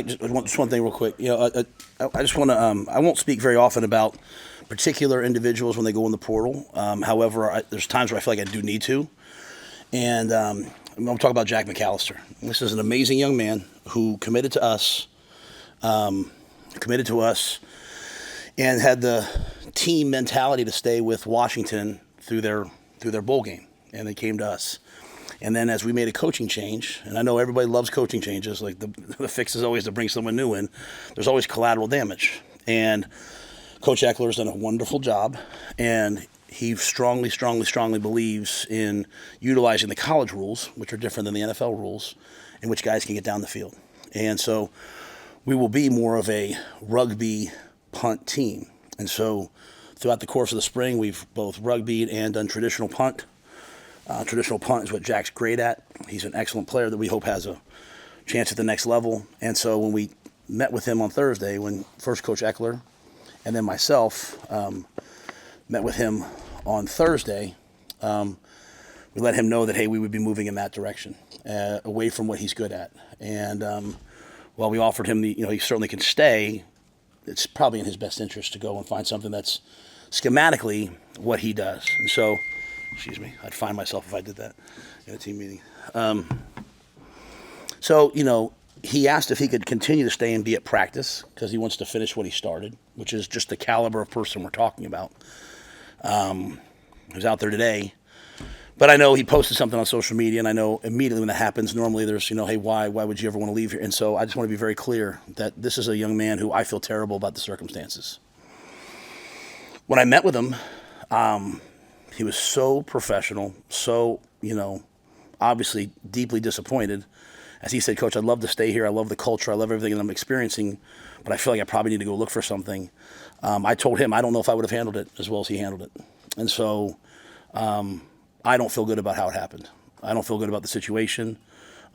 Just one thing real quick. I just want to. I won't speak very often about particular individuals when they go in the portal. However, there's times where I feel like I do need to. And I'm talking about Jack McAllister. This is an amazing young man who committed to us, and had the team mentality to stay with Washington through their bowl game, and they came to us. And then as we made a coaching change, and I know everybody loves coaching changes, like the fix is always to bring someone new in, there's always collateral damage. And Coach Eckler's done a wonderful job, and he strongly believes in utilizing the college rules, which are different than the NFL rules, in which guys can get down the field. And so we will be more of a rugby punt team. And so throughout the course of the spring, we've both rugbyed and done traditional punt. Traditional punt is what Jack's great at. He's an excellent player that we hope has a chance at the next level. And so when we met with him on Thursday, when first Coach Eckler and then myself met with him on Thursday, we let him know that, hey, we would be moving in that direction, away from what he's good at. And while we offered him he certainly can stay, it's probably in his best interest to go and find something that's schematically what he does. And so, excuse me, I'd find myself if I did that in a team meeting. He asked if he could continue to stay and be at practice because he wants to finish what he started, which is just the caliber of person we're talking about. He was out there today. But I know he posted something on social media, and I know immediately when that happens, normally there's, hey, why would you ever want to leave here? And so I just want to be very clear that this is a young man who I feel terrible about the circumstances. When I met with him, he was so professional, so, obviously deeply disappointed. As he said, Coach, I'd love to stay here. I love the culture. I love everything that I'm experiencing, but I feel like I probably need to go look for something. I told him I don't know if I would have handled it as well as he handled it. And so I don't feel good about how it happened. I don't feel good about the situation.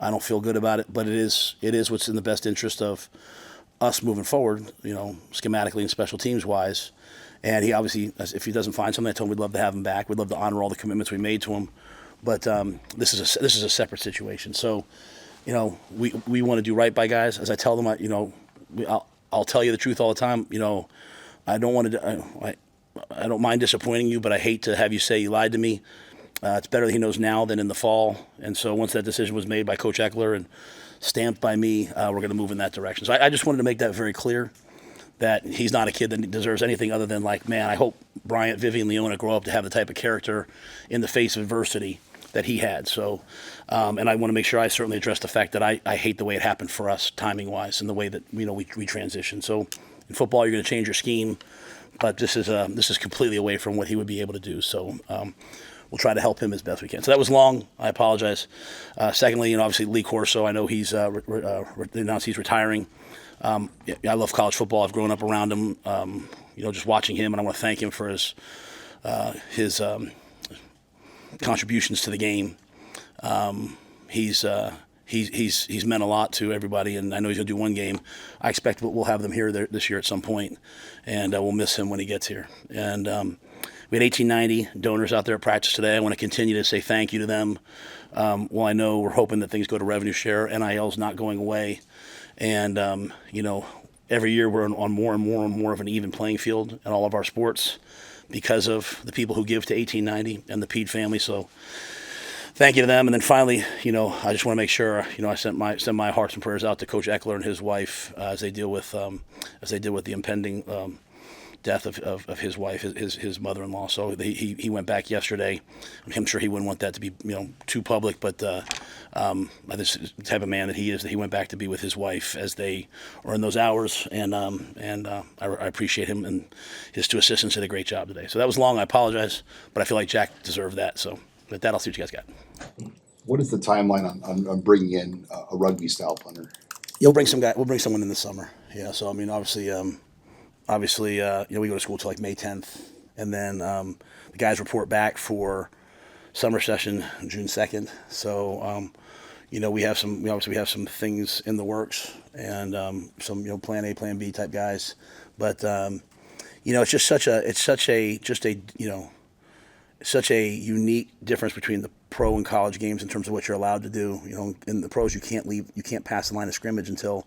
I don't feel good about it, but it is what's in the best interest of us moving forward, schematically and special teams wise. And he obviously, if he doesn't find something, I told him we'd love to have him back. We'd love to honor all the commitments we made to him. But this is a separate situation. So, we want to do right by guys. As I tell them, I'll tell you the truth all the time. I don't want to. I don't mind disappointing you, but I hate to have you say you lied to me. It's better that he knows now than in the fall. And so once that decision was made by Coach Eckler and stamped by me, we're going to move in that direction. So I just wanted to make that very clear, that he's not a kid that deserves anything other than, I hope Bryant, Vivian, Leona grow up to have the type of character in the face of adversity that he had. So, and I want to make sure I certainly address the fact that I hate the way it happened for us timing-wise and the way that, we transitioned. So in football, you're going to change your scheme, but this is completely away from what he would be able to do. So, we'll try to help him as best we can. So that was long. I apologize. Secondly, obviously Lee Corso, I know he's announced he's retiring. I love college football. I've grown up around him, just watching him, and I want to thank him for his contributions to the game. He's meant a lot to everybody, and I know he's going to do one game. I expect we'll have them here this year at some point, and we'll miss him when he gets here. And we had 1890 donors out there at practice today. I want to continue to say thank you to them. Well, I know we're hoping that things go to revenue share. NIL's not going away. And, every year we're on more and more of an even playing field in all of our sports because of the people who give to 1890 and the Pede family. So thank you to them. And then finally, I just want to make sure, I send my hearts and prayers out to Coach Eckler and his wife as they deal with the impending death of his wife, his mother-in-law. So he went back yesterday. I'm sure he wouldn't want that to be too public, but this is the type of man that he is, that he went back to be with his wife as they are in those hours, and I appreciate him, and his two assistants did a great job today. So that was long. I apologize, but I feel like Jack deserved that. So with that, I'll see what you guys got. What is the timeline on bringing in a rugby style punter? We'll bring someone in this summer. Yeah. So obviously, we go to school till May 10th, and then the guys report back for summer session June 2nd. So, we have some things in the works, and some plan A, plan B type guys. But it's just such a unique difference between the pro and college games in terms of what you're allowed to do. In the pros, you can't pass the line of scrimmage until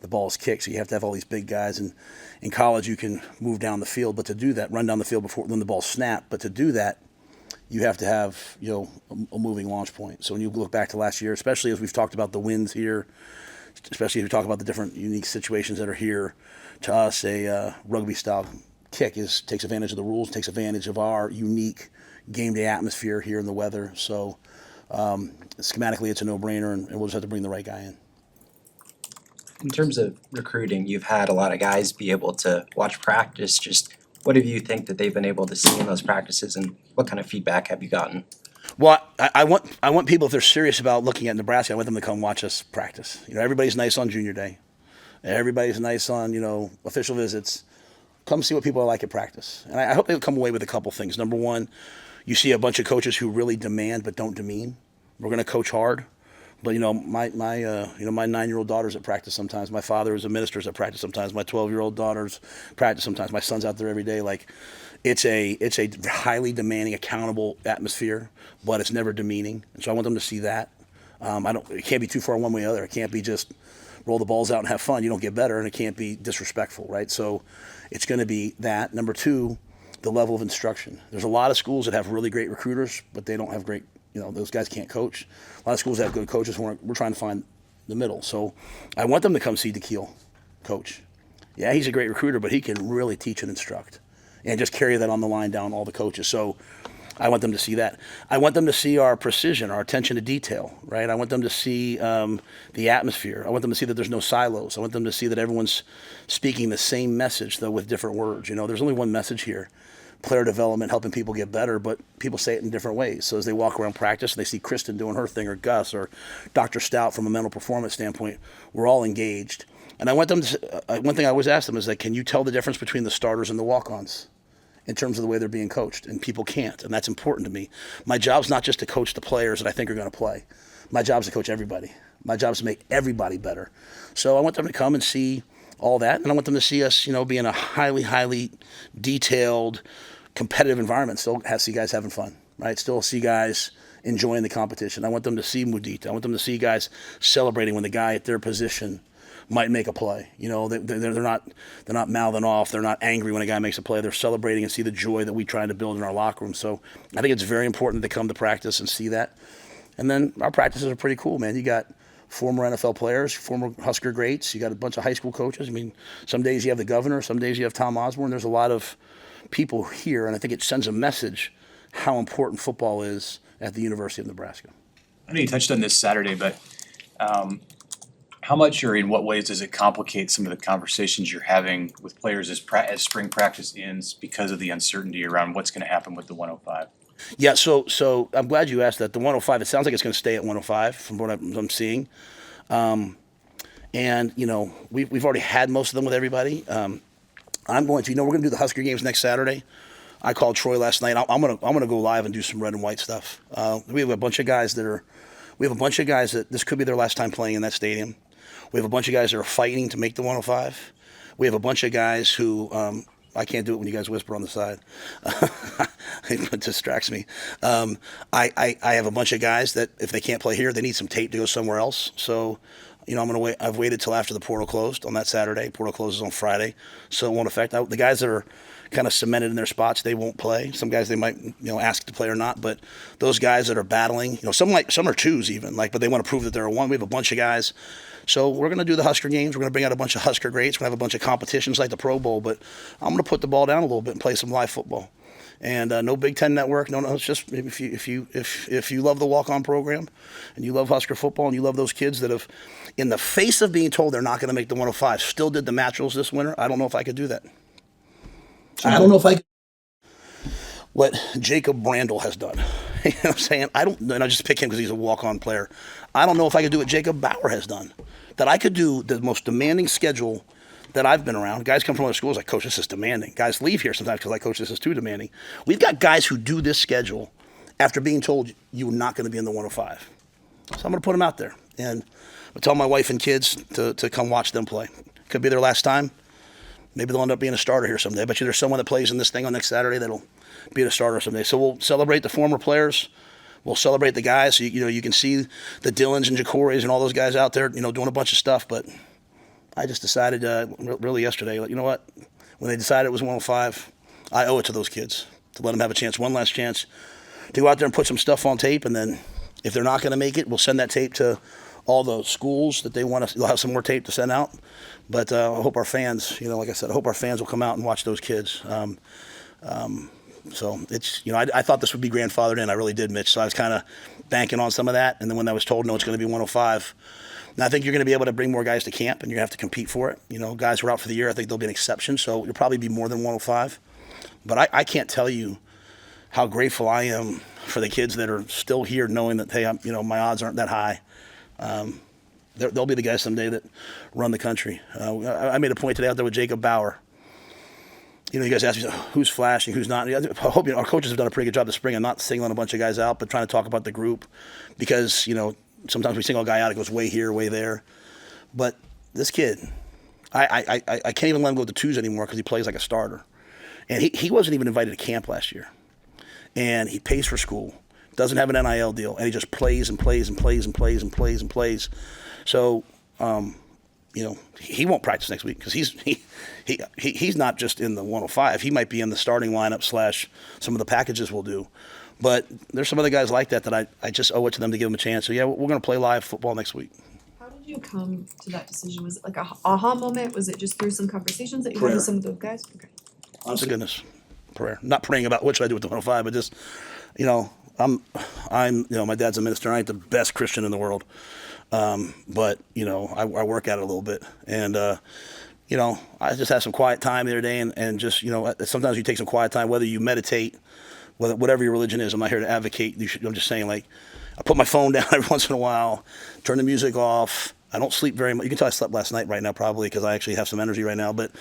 the ball is kicked. So you have to have all these big guys. And in college, you can move down the field, but to do that, run down the field when the ball's snapped. But to do that, you have to have, a moving launch point. So when you look back to last year, especially as we've talked about the wins here, especially if we talk about the different unique situations that are here, to us, a rugby-style kick takes advantage of the rules, takes advantage of our unique game day atmosphere here in the weather. So schematically, it's a no-brainer, and we'll just have to bring the right guy in. In terms of recruiting, you've had a lot of guys be able to watch practice. Just what do you think that they've been able to see in those practices, and what kind of feedback have you gotten? Well, I want people, if they're serious about looking at Nebraska, I want them to come watch us practice. Everybody's nice on junior day. Everybody's nice on, official visits. Come see what people are like at practice. And I hope they'll come away with a couple things. Number one, you see a bunch of coaches who really demand but don't demean. We're going to coach hard. But my 9-year-old daughter's at practice sometimes. My father is a minister's at practice sometimes. My 12-year-old daughter's practice sometimes. My son's out there every day. Like, it's a highly demanding, accountable atmosphere, but it's never demeaning. And so I want them to see that. It can't be too far one way or the other. It can't be just roll the balls out and have fun. You don't get better, and it can't be disrespectful, right? So it's going to be that. Number two, the level of instruction. There's a lot of schools that have really great recruiters, but they don't have great. Those guys can't coach. A lot of schools have good coaches. We're trying to find the middle. So I want them to come see DeKeel coach. Yeah, he's a great recruiter, but he can really teach and instruct and just carry that on the line down all the coaches. So I want them to see that. I want them to see our precision, our attention to detail, right? I want them to see the atmosphere. I want them to see that there's no silos. I want them to see that everyone's speaking the same message, though with different words. There's only one message here. Player development, helping people get better, but people say it in different ways. So as they walk around practice and they see Kristen doing her thing, or Gus, or Dr. Stout from a mental performance standpoint, we're all engaged. And I want them to, one thing I always ask them is can you tell the difference between the starters and the walk-ons in terms of the way they're being coached? And people can't, and that's important to me. My job's not just to coach the players that I think are going to play. My job's to coach everybody. My job's to make everybody better. So I want them to come and see all that, and I want them to see us, be in a highly, highly detailed, competitive environment. Still see guys having fun, right? Still see guys enjoying the competition. I want them to see Mudita. I want them to see guys celebrating when the guy at their position might make a play. They're not mouthing off. They're not angry when a guy makes a play. They're celebrating and see the joy that we try to build in our locker room. So I think it's very important to come to practice and see that. And then our practices are pretty cool, man. You got former NFL players, former Husker greats. You got a bunch of high school coaches. I mean, some days you have the governor, some days you have Tom Osborne. There's a lot of people here, and I think it sends a message how important football is at the University of Nebraska. I know you touched on this Saturday, but how much or in what ways does it complicate some of the conversations you're having with players as spring practice ends because of the uncertainty around what's going to happen with the 105? Yeah, so I'm glad you asked that. The 105, it sounds like it's going to stay at 105 from what I'm seeing. And, we've already had most of them with everybody. I'm going to, we're going to do the Husker Games next Saturday. I called Troy last night. I'm going to go live and do some red and white stuff. We have a bunch of guys that this could be their last time playing in that stadium. We have a bunch of guys that are fighting to make the 105. We have a bunch of guys who, I can't do it when you guys whisper on the side. It distracts me. I have a bunch of guys that if they can't play here, they need some tape to go somewhere else. So, I'm going to wait. I've waited till after the portal closed on that Saturday. Portal closes on Friday, so it won't affect. The guys that are kind of cemented in their spots, they won't play. Some guys they might, ask to play or not. But those guys that are battling, some are twos even, but they want to prove that they're a one. We have a bunch of guys. So we're going to do the Husker Games. We're going to bring out a bunch of Husker greats. We're going to have a bunch of competitions like the Pro Bowl. But I'm going to put the ball down a little bit and play some live football. And no Big Ten Network. No. It's just if you love the walk-on program, and you love Husker football, and you love those kids that have, in the face of being told they're not going to make the 105, still did the Naturals this winter. I don't know if I could do that. I don't know if I could. What Jacob Brandel has done. You know what I'm saying? And I just pick him because he's a walk-on player. I don't know if I could do what Jacob Bauer has done. That I could do the most demanding schedule that I've been around. Guys come from other schools like, Coach, this is demanding. Guys leave here sometimes because, Coach, this is too demanding. We've got guys who do this schedule after being told you're not going to be in the 105. So I'm going to put them out there. And I tell my wife and kids to come watch them play. Could be their last time. Maybe they'll end up being a starter here someday. I bet you there's someone that plays in this thing on next Saturday that'll be a starter someday. So we'll celebrate the former players. We'll celebrate the guys. So, you can see the Dylans and Jacories and all those guys out there, doing a bunch of stuff. But I just decided really yesterday, like, you know what? When they decided it was 105, I owe it to those kids to let them have a chance, one last chance, to go out there and put some stuff on tape. And then if they're not going to make it, we'll send that tape to all the schools that they want to. They'll have some more tape to send out. But I hope our fans, like I said, I hope our fans will come out and watch those kids. So it's, I thought this would be grandfathered in. I really did, Mitch. So I was kind of banking on some of that. And then when I was told, no, it's going to be 105. And I think you're going to be able to bring more guys to camp, and you're going to have to compete for it. Guys who are out for the year, I think there'll be an exception. So you'll probably be more than 105. But I can't tell you how grateful I am for the kids that are still here, knowing that, hey, my odds aren't that high. They'll be the guys someday that run the country. I made a point today out there with Jacob Bauer. You guys ask me who's flashing, who's not. I hope our coaches have done a pretty good job this spring of not singling a bunch of guys out, but trying to talk about the group, because sometimes we single a guy out, it goes way here, way there. But this kid, I can't even let him go to twos anymore because he plays like a starter, and he wasn't even invited to camp last year, and he pays for school, doesn't have an NIL deal, and he just plays and plays and plays and plays and plays and plays. So. He won't practice next week because he's not just in the 105. He might be in the starting lineup / some of the packages we'll do. But there's some other guys like that I just owe it to them to give them a chance. So, yeah, we're going to play live football next week. How did you come to that decision? Was it like a aha moment? Was it just through some conversations that you had Prayer. with some of those guys? Okay. Honest to goodness, prayer. Not praying about what should I do with the 105, but just, I'm my dad's a minister. I ain't the best Christian in the world. But I work at it a little bit, and I just had some quiet time the other day, and just sometimes you take some quiet time, whether you meditate, whatever your religion is. I'm not here to advocate. I'm just saying, like, I put my phone down every once in a while, turn the music off. I don't sleep very much. You can tell I slept last night right now probably because I actually have some energy right now, but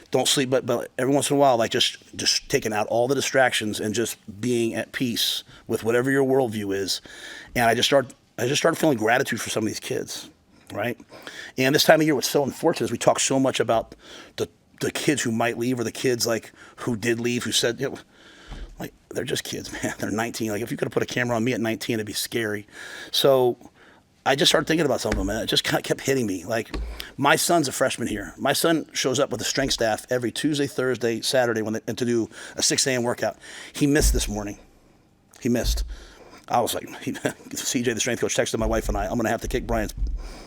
don't sleep. But every once in a while, like just taking out all the distractions and just being at peace with whatever your worldview is, and I just started feeling gratitude for some of these kids, right? And this time of year, what's so unfortunate is we talk so much about the kids who might leave, or the kids like who did leave, who said, like, they're just kids, man. They're 19. Like, if you could have put a camera on me at 19, it'd be scary. So I just started thinking about some of them, and it just kind of kept hitting me. Like, my son's a freshman here. My son shows up with the strength staff every Tuesday, Thursday, Saturday to do a 6 a.m. workout. He missed this morning. He missed. I was like, CJ, the strength coach, texted my wife and I'm going to have to kick Brian's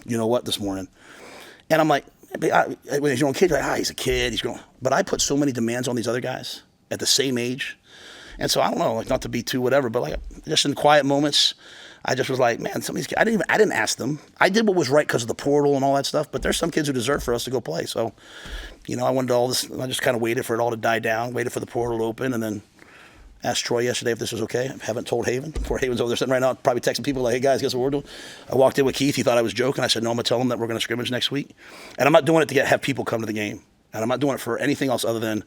you-know-what this morning. And I'm like, when he's your own kid, you're like, he's a kid. He's growing. But I put so many demands on these other guys at the same age. And so I don't know, like, not to be too whatever, but like just in quiet moments, I just was like, man, some of these kids, I didn't ask them. I did what was right because of the portal and all that stuff, but there's some kids who deserve for us to go play. So, I wanted all this, I just kind of waited for it all to die down, waited for the portal to open, and then asked Troy yesterday if this was okay. I haven't told Haven. Poor Haven's over there sitting right now, probably texting people like, hey guys, guess what we're doing? I walked in with Keith. He thought I was joking. I said, no, I'm going to tell him that we're going to scrimmage next week. And I'm not doing it to have people come to the game. And I'm not doing it for anything else other than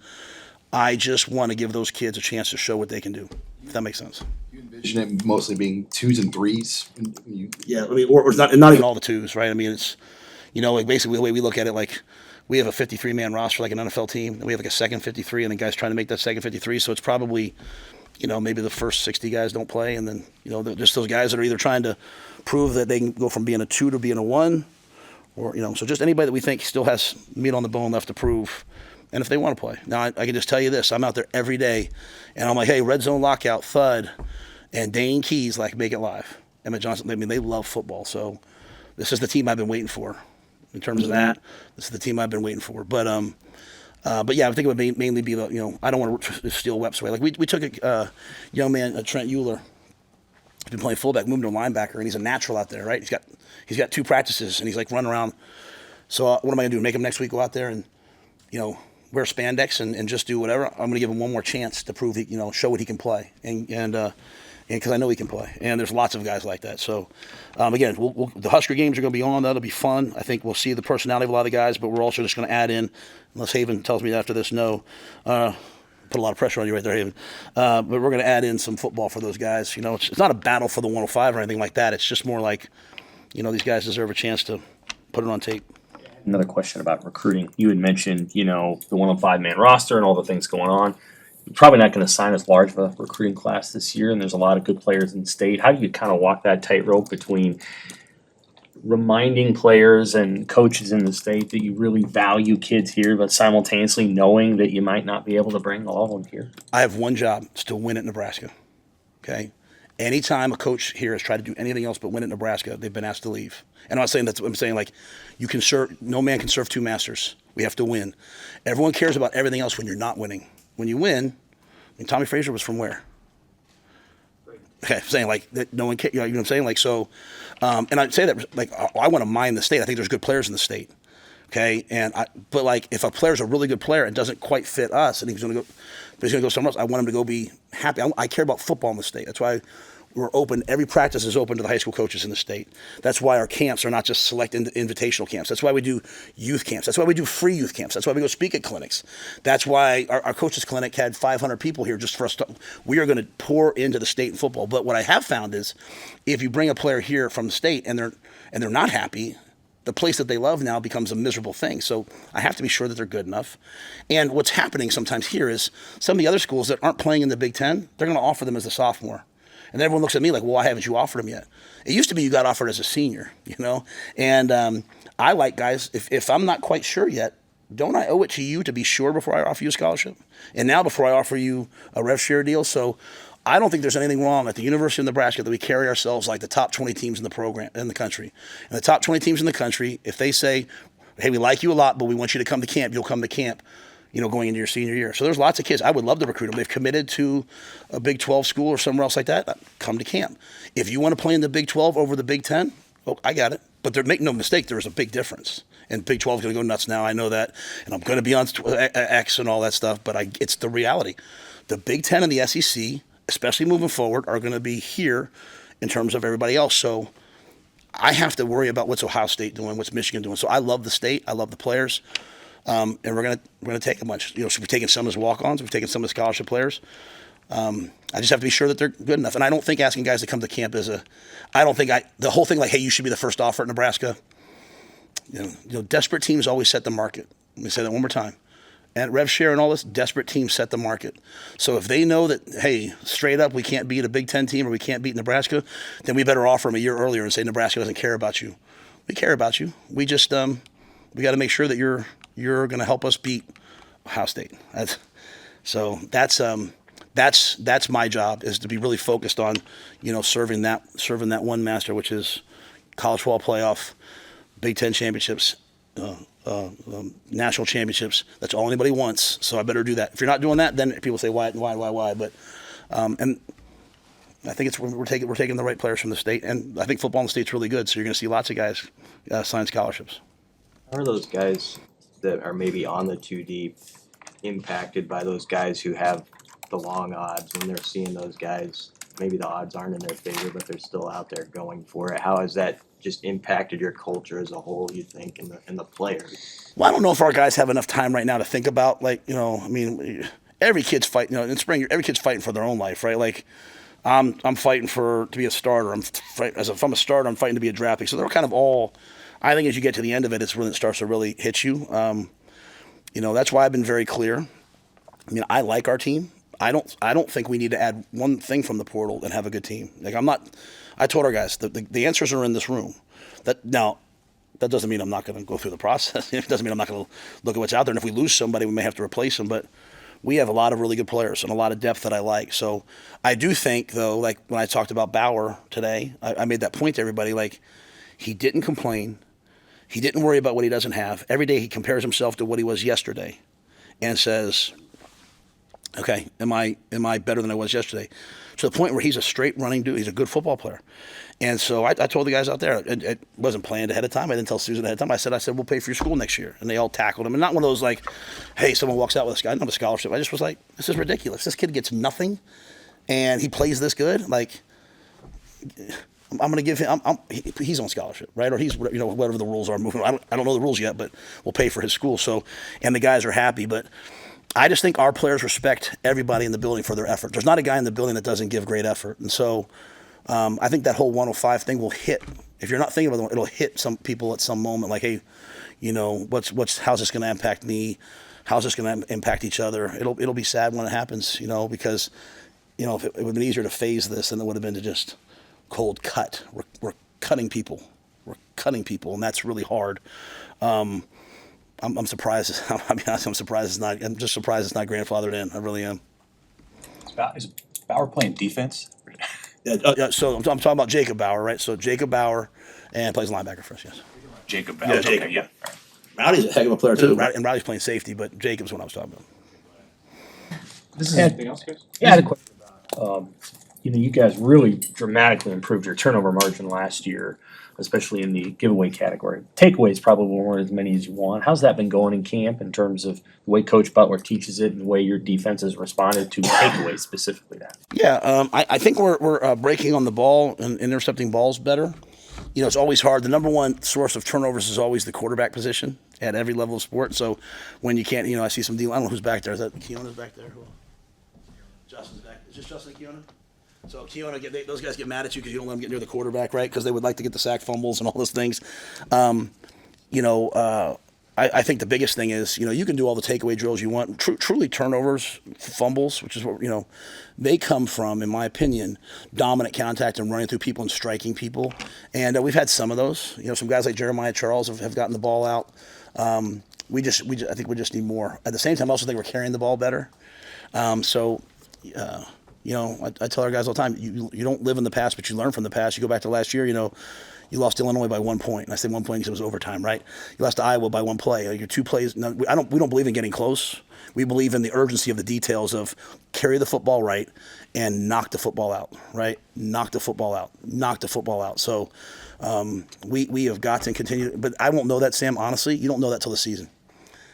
I just want to give those kids a chance to show what they can do, if that makes sense. You envision it mostly being 2s and 3s? Yeah, I mean, or not even all the 2s, right? I mean, it's, like basically the way we look at it, like, we have a 53-man roster like an NFL team, and we have like a second 53, and the guys trying to make that second 53. So it's probably, maybe the first 60 guys don't play, and then, just those guys that are either trying to prove that they can go from being a 2 to being a 1, or, so just anybody that we think still has meat on the bone left to prove, and if they want to play. Now, I can just tell you this. I'm out there every day, and I'm like, hey, red zone lockout, Thud, and Dane Keys, like, make it live. Emmett Johnson, I mean, they love football, so this is the team I've been waiting for. In terms of that, this is the team I've been waiting for. But yeah, I think it would mainly be the, I don't want to steal Wep's away. Like, we took a young man, Trent Euler, who's been playing fullback, moved to a linebacker, and he's a natural out there, right? He's got 2 practices, and he's like running around. So what am I going to do? Make him next week go out there and, wear spandex and just do whatever? I'm going to give him one more chance to prove, show what he can play. And because I know he can play. And there's lots of guys like that. So, again, the Husker Games are going to be on. That'll be fun. I think we'll see the personality of a lot of the guys, but we're also just going to add in, unless Haven tells me after this, no. Put a lot of pressure on you right there, Haven. But we're going to add in some football for those guys. It's not a battle for the 105 or anything like that. It's just more like, these guys deserve a chance to put it on tape. Another question about recruiting. You had mentioned, the 105-man roster and all the things going on. You're probably not going to sign as large of a recruiting class this year, and there's a lot of good players in the state. How do you kind of walk that tightrope between reminding players and coaches in the state that you really value kids here, but simultaneously knowing that you might not be able to bring all of them here? I have one job, it's to win at Nebraska. Okay? Anytime a coach here has tried to do anything else but win at Nebraska, they've been asked to leave. And I'm not saying that's what I'm saying, like, no man can serve two masters. We have to win. Everyone cares about everything else when you're not winning. When you win, I mean, Tommy Frazier was from where? Okay, I'm saying like that no one cares, you know what I'm saying? Like, so, and I say that like, I want to mine the state. I think there's good players in the state. Okay, but like if a player's a really good player and doesn't quite fit us, and he's going to go somewhere else, I want him to go be happy. I care about football in the state. That's why we're open. Every practice is open to the high school coaches in the state. That's why our camps are not just select invitational camps. That's why we do youth camps. That's why we do free youth camps. That's why we go speak at clinics. That's why our coaches clinic had 500 people here just for us. We are going to pour into the state in football. But what I have found is, if you bring a player here from the state and they're not happy, the place that they love now becomes a miserable thing. So I have to be sure that they're good enough. And what's happening sometimes here is some of the other schools that aren't playing in the Big Ten, they're going to offer them as a sophomore. And then everyone looks at me like, well, why haven't you offered him yet? It used to be you got offered as a senior, you know? And I like guys, if I'm not quite sure yet, don't I owe it to you to be sure before I offer you a scholarship? And now before I offer you a rev share deal? So I don't think there's anything wrong at the University of Nebraska that we carry ourselves like the top 20 teams in the program, in the country. And the top 20 teams in the country, if they say, hey, we like you a lot, but we want you to come to camp, you'll come to camp, you know, going into your senior year. So there's lots of kids. I would love to recruit them. They've committed to a Big 12 school or somewhere else like that. Come to camp. If you want to play in the Big 12 over the Big 10, oh, I got it. But make no mistake, there is a big difference. And Big 12 is going to go nuts now. I know that. And I'm going to be on X and all that stuff. But it's the reality. The Big 10 and the SEC, especially moving forward, are going to be here in terms of everybody else. So I have to worry about what's Ohio State doing, what's Michigan doing. So I love the state. I love the players. And we're gonna take a bunch. You know, so we've taken some as walk-ons. We've taken some as scholarship players. I just have to be sure that they're good enough. And I don't think asking guys to come to camp is the whole thing like, hey, you should be the first offer at Nebraska. You know, desperate teams always set the market. Let me say that one more time. And rev share and all this, desperate teams set the market. So if they know that, hey, straight up, we can't beat a Big Ten team or we can't beat Nebraska, then we better offer them a year earlier and say Nebraska doesn't care about you. We care about you. We just we got to make sure that you're going to help us beat Ohio State. That's my job, is to be really focused on, you know, serving that one master, which is college football playoff, Big Ten championships, national championships. That's all anybody wants. So I better do that. If you're not doing that, then people say why. But and I think we're taking the right players from the state, and I think football in the state's really good. So you're going to see lots of guys sign scholarships. How are those guys that are maybe on the 2D impacted by those guys who have the long odds when they're seeing those guys? Maybe the odds aren't in their favor, but they're still out there going for it. How has that just impacted your culture as a whole, you think, and the players? Well, I don't know if our guys have enough time right now to think about, like, you know, I mean, every kid's fighting, you know, in spring, every kid's fighting for their own life, right? Like, I'm fighting to be a starter. If I'm a starter, I'm fighting to be a draft pick. So they're kind of all, I think as you get to the end of it, it's when it starts to really hit you. You know, that's why I've been very clear. I mean, I like our team. I don't think we need to add one thing from the portal and have a good team. Like, I told our guys the answers are in this room. That doesn't mean I'm not going to go through the process. It doesn't mean I'm not going to look at what's out there. And if we lose somebody, we may have to replace them. But we have a lot of really good players and a lot of depth that I like. So I do think, though, like when I talked about Bauer today, I made that point to everybody. Like, he didn't complain. He didn't worry about what he doesn't have. Every day he compares himself to what he was yesterday and says, okay, am I better than I was yesterday? To the point where he's a straight running dude. He's a good football player. And so I told the guys out there, it wasn't planned ahead of time. I didn't tell Susan ahead of time. I said, we'll pay for your school next year. And they all tackled him. And not one of those like, hey, someone walks out with a guy, not a scholarship. I just was like, this is ridiculous. This kid gets nothing, and he plays this good. Like, I'm going to give him. He's on scholarship, right? Or he's, you know, whatever the rules are moving. I don't know the rules yet, but we'll pay for his school. So, and the guys are happy. But I just think our players respect everybody in the building for their effort. There's not a guy in the building that doesn't give great effort. And so I think that whole 105 thing will hit. If you're not thinking about it, it'll hit some people at some moment. Like, hey, you know, how's this going to impact me? How's this going to impact each other? It'll be sad when it happens, you know, because, you know, if it would have been easier to phase this than it would have been to just cold cut. We're cutting people. We're cutting people, and that's really hard. I'm surprised. I'll be honest, I'm surprised it's not. I'm just surprised it's not grandfathered in. I really am. Is Bauer playing defense? So I'm talking about Jacob Bauer, right? So Jacob Bauer, and plays linebacker for us. Yes. Jacob Bauer, Yeah, okay, Jacob. yeah. Rowdy's a heck of a player too. And Rowdy's playing safety, but Jacob's what I was talking about. This is Anything else, guys? Yeah, I had a question about, you guys really dramatically improved your turnover margin last year, especially in the giveaway category. Takeaways probably weren't as many as you want. How's that been going in camp in terms of the way Coach Butler teaches it and the way your defense has responded to takeaways specifically that? Yeah, I think we're breaking on the ball and intercepting balls better. It's always hard. The number one source of turnovers is always the quarterback position at every level of sport. So when you can't, I see some deal. I don't know who's back there. Is that Keona's back there? Justin's back. Is this Justin and Keona? So Keona, those guys get mad at you because you don't let them get near the quarterback, right? Because they would like to get the sack fumbles and all those things. I think the biggest thing is, you can do all the takeaway drills you want. Truly turnovers, fumbles, which is what, they come from, in my opinion, dominant contact and running through people and striking people. And we've had some of those. Some guys like Jeremiah Charles have gotten the ball out. I think we just need more. At the same time, I also think we're carrying the ball better. I tell our guys all the time, you don't live in the past, but you learn from the past. You go back to last year, you lost to Illinois by 1 point. And I say 1 point because it was overtime, right? You lost to Iowa by 1 play. Your 2 plays. No, we don't believe in getting close. We believe in the urgency of the details of carry the football right and knock the football out, right? Knock the football out. So we have got to continue. But I won't know that, Sam, honestly. You don't know that till the season.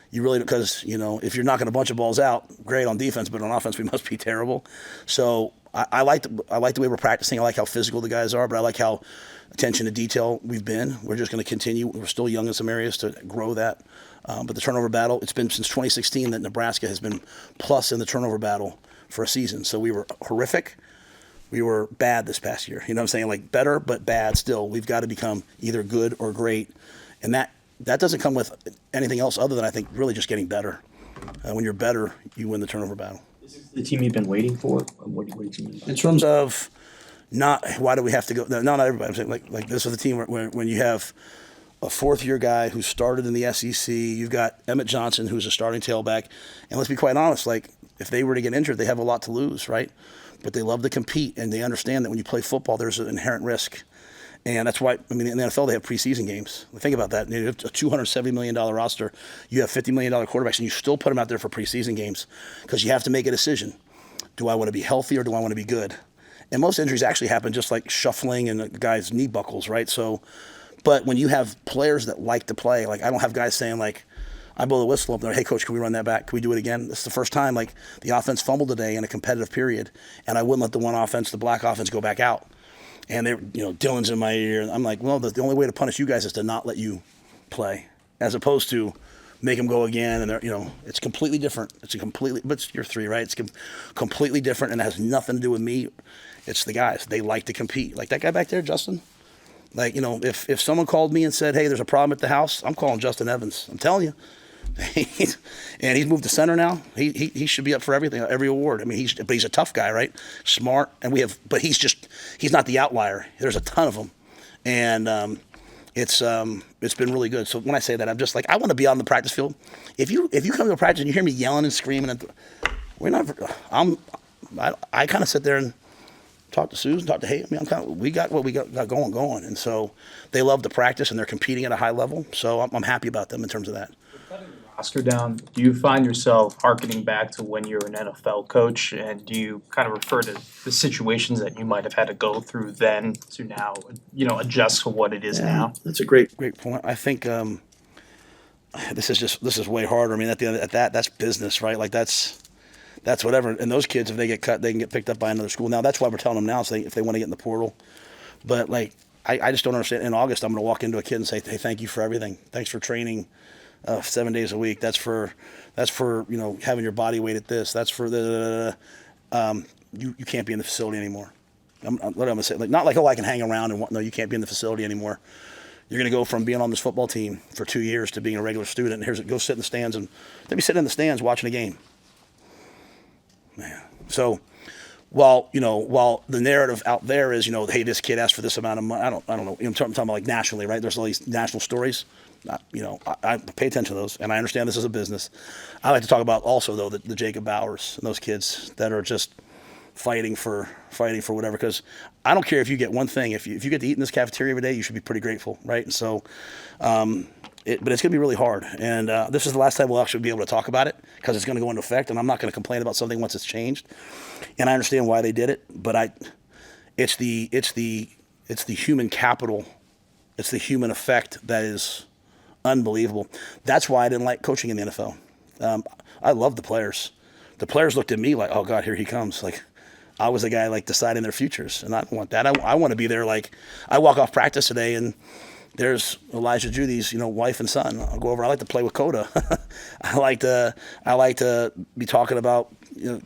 You really, because, if you're knocking a bunch of balls out, great on defense, but on offense we must be terrible. So I like the way we're practicing. I like how physical the guys are, but I like how attention to detail we've been. We're just going to continue. We're still young in some areas to grow that. But the turnover battle, it's been since 2016 that Nebraska has been plus in the turnover battle for a season. So we were horrific. We were bad this past year. You know what I'm saying? Like better, but bad still. We've got to become either good or great. And that doesn't come with anything else other than, I think, really just getting better. When you're better, you win the turnover battle. Is this the team you've been waiting for? What do you mean by In terms of why do we have to go? No, not everybody. I'm saying like this is the team when you have a fourth-year guy who started in the SEC. You've got Emmett Johnson, who's a starting tailback. And let's be quite honest, if they were to get injured, they have a lot to lose, right? But they love to compete, and they understand that when you play football, there's an inherent risk. And that's why, in the NFL, they have preseason games. Think about that. You have a $270 million roster. You have $50 million quarterbacks, and you still put them out there for preseason games because you have to make a decision. Do I want to be healthy or do I want to be good? And most injuries actually happen just like shuffling and a guy's knee buckles, right? So, but when you have players that like to play, I don't have guys saying I blow the whistle up there, hey, coach, can we run that back? Can we do it again? This is the first time, the offense fumbled today in a competitive period, and I wouldn't let the black offense go back out. And they're, Dylan's in my ear. And I'm like, well, the only way to punish you guys is to not let you play, as opposed to make them go again. And they're, it's completely different. But it's your 3, right? It's completely different, and it has nothing to do with me. It's the guys. They like to compete. Like that guy back there, Justin. If someone called me and said, hey, there's a problem at the house, I'm calling Justin Evans. I'm telling you. And he's moved to center now. He should be up for everything, every award. But he's a tough guy, right? Smart, but he's not the outlier. There's a ton of them, and it's been really good. So when I say that, I'm just I want to be on the practice field. If you come to a practice and you hear me yelling and screaming, I kind of sit there and talk to Susan, talk to Hay. We got what we got going, and so they love to practice and they're competing at a high level. So I'm happy about them in terms of that. Roster down, do you find yourself hearkening back to when you were an NFL coach, and do you kind of refer to the situations that you might have had to go through then to now, adjust to what it is now? That's a great point. I think this is way harder. At the end of that, that's business, right? That's whatever. And those kids, if they get cut, they can get picked up by another school. Now that's why we're telling them now, if they want to get in the portal. But I just don't understand. In August, I'm going to walk into a kid and say, hey, thank you for everything. Thanks for training 7 days a week. That's for having your body weight at this. That's for you can't be in the facility anymore. What I'm gonna say, not I can hang around and no, you can't be in the facility anymore. You're gonna go from being on this football team for 2 years to being a regular student. And go sit in the stands, and they'll be sitting in the stands watching a game. Man, so while the narrative out there is, hey, this kid asked for this amount of money. I don't know. I'm talking about like nationally, right? There's all these national stories. I pay attention to those, and I understand this is a business. I like to talk about also though the Jacob Bowers and those kids that are just fighting for whatever. Because I don't care if you get one thing. If you get to eat in this cafeteria every day, you should be pretty grateful, right? And so, but it's going to be really hard. And this is the last time we'll actually be able to talk about it because it's going to go into effect. And I'm not going to complain about something once it's changed. And I understand why they did it, but it's the human capital, it's the human effect that is unbelievable. That's why I didn't like coaching in the NFL. I love the players. The players looked at me like, oh God, here he comes. Like I was the guy like deciding their futures, and I don't want that. I want to be there. Like I walk off practice today and there's Elijah Judy's, wife and son. I'll go over. I like to play with Coda. I like to be talking about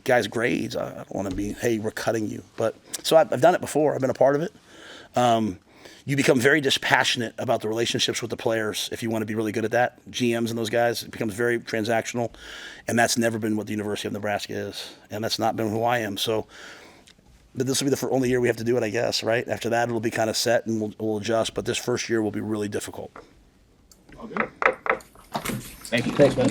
guys' grades. I don't want to be, hey, we're cutting you. But so I've done it before. I've been a part of it. You become very dispassionate about the relationships with the players if you want to be really good at that. GMs and those guys, it becomes very transactional, and that's never been what the University of Nebraska is, and that's not been who I am. So. But this will be the only year we have to do it, I guess, right? After that, it'll be kind of set and we'll adjust. But this first year will be really difficult. Thank you. Thanks, man.